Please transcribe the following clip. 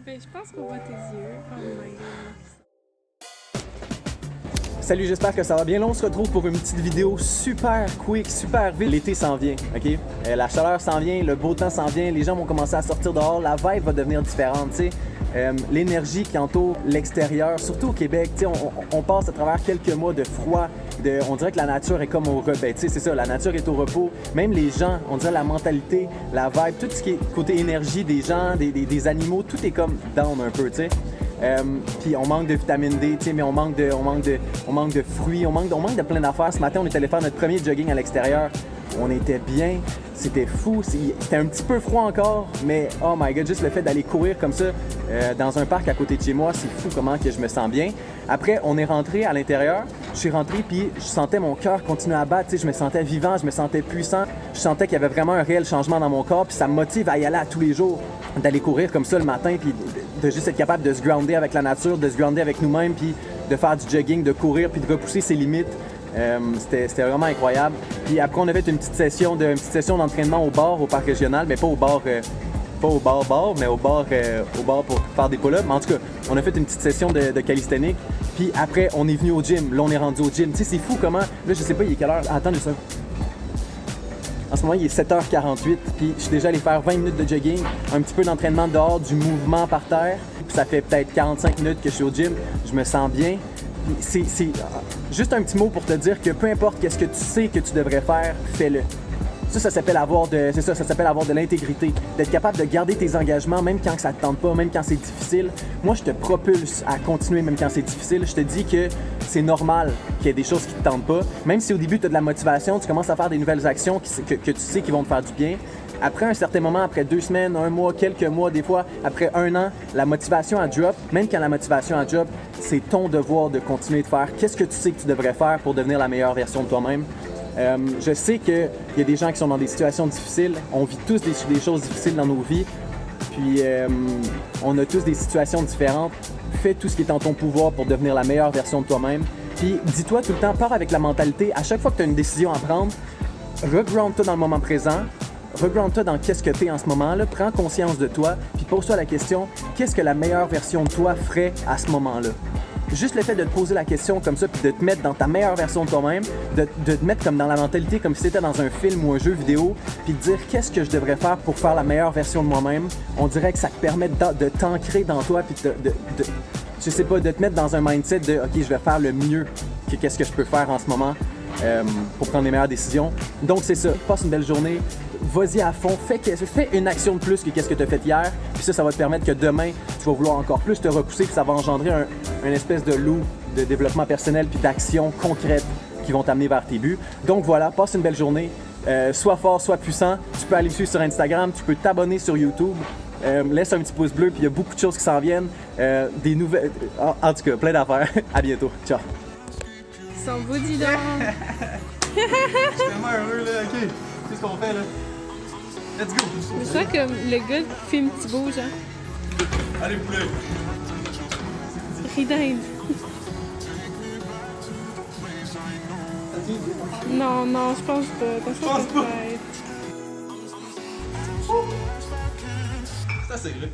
Ben, je pense qu'on voit tes yeux. Oh my god. Salut, j'espère que ça va bien. Là, on se retrouve pour une petite vidéo super quick, super vite. L'été s'en vient, OK? La chaleur s'en vient, le beau temps s'en vient, les gens vont commencer à sortir dehors, la vibe va devenir différente, tu sais. L'énergie qui entoure l'extérieur, surtout au Québec, tu sais, on passe à travers quelques mois de froid, on dirait que la nature est comme au repos, tu sais, c'est ça, la nature est au repos. Même les gens, on dirait la mentalité, la vibe, tout ce qui est côté énergie des gens, des animaux, tout est comme down un peu, tu sais. Puis on manque de vitamine D, tu sais, mais on manque de fruits, on manque de plein d'affaires. Ce matin, on est allé faire notre premier jogging à l'extérieur. On était bien, c'était fou, c'était un petit peu froid encore, mais oh my god, juste le fait d'aller courir comme ça dans un parc à côté de chez moi, c'est fou comment que je me sens bien. Après, on est rentré à l'intérieur, je suis rentré puis je sentais mon cœur continuer à battre, tu sais, je me sentais vivant, je me sentais puissant, je sentais qu'il y avait vraiment un réel changement dans mon corps, puis ça me motive à y aller à tous les jours, d'aller courir comme ça le matin, puis de juste être capable de se grounder avec la nature, de se grounder avec nous-mêmes, puis de faire du jogging, de courir, puis de repousser ses limites. C'était vraiment incroyable. Puis après, on avait une petite session d'entraînement au bar, au parc régional, mais pas au bar, mais au bar pour faire des pull-ups. Mais en tout cas, on a fait une petite session de calisthénique. Puis après, on est venu au gym. Là, on est rendu au gym. Tu sais, c'est fou comment. Là, je sais pas, il est quelle heure. Attendez ça. En ce moment, il est 7h48. Puis je suis déjà allé faire 20 minutes de jogging, un petit peu d'entraînement dehors, du mouvement par terre. Puis ça fait peut-être 45 minutes que je suis au gym. Je me sens bien. C'est juste un petit mot pour te dire que peu importe qu'est-ce que tu sais que tu devrais faire, fais-le. Ça s'appelle avoir de l'intégrité, d'être capable de garder tes engagements même quand ça te tente pas, même quand c'est difficile. Moi, je te propulse à continuer même quand c'est difficile. Je te dis que c'est normal qu'il y ait des choses qui te tentent pas. Même si au début, tu as de la motivation, tu commences à faire des nouvelles actions que tu sais qui vont te faire du bien. Après un certain moment, après 2 semaines, 1 mois, quelques mois, des fois, après 1 an, la motivation a drop. Même quand la motivation a drop, c'est ton devoir de continuer de faire. Qu'est-ce que tu sais que tu devrais faire pour devenir la meilleure version de toi-même? Je sais qu'il y a des gens qui sont dans des situations difficiles. On vit tous des choses difficiles dans nos vies. Puis, on a tous des situations différentes. Fais tout ce qui est en ton pouvoir pour devenir la meilleure version de toi-même. Puis, dis-toi tout le temps, pars avec la mentalité. À chaque fois que tu as une décision à prendre, reground-toi dans le moment présent. Reground-toi dans qu'est-ce que tu es en ce moment-là, prends conscience de toi, puis pose-toi la question, qu'est-ce que la meilleure version de toi ferait à ce moment-là? Juste le fait de te poser la question comme ça, puis de te mettre dans ta meilleure version de toi-même, de te mettre comme dans la mentalité, comme si c'était dans un film ou un jeu vidéo, puis de dire qu'est-ce que je devrais faire pour faire la meilleure version de moi-même, on dirait que ça te permet de t'ancrer dans toi, puis je sais pas, de te mettre dans un mindset de « OK, je vais faire le mieux que qu'est-ce que je peux faire en ce moment ». Pour prendre les meilleures décisions. Donc c'est ça, passe une belle journée, vas-y à fond, fais une action de plus que qu'est-ce que tu as fait hier, puis ça va te permettre que demain, tu vas vouloir encore plus te repousser, puis ça va engendrer un espèce de loop de développement personnel puis d'actions concrètes qui vont t'amener vers tes buts. Donc voilà, passe une belle journée, sois fort, sois puissant, tu peux aller suivre sur Instagram, tu peux t'abonner sur YouTube, laisse un petit pouce bleu, puis il y a beaucoup de choses qui s'en viennent, des nouvelles, en tout cas, plein d'affaires. À bientôt, ciao! Son beau dis donc. Je suis tellement heureux là, ok. Qu'est-ce qu'on fait là? Let's go! Je sens comme le gars qui filme Thibaut, genre. Allez, poulet! Ridinde. Non, non, je pense pas. Je pense pas. Ça, C'est assez, là.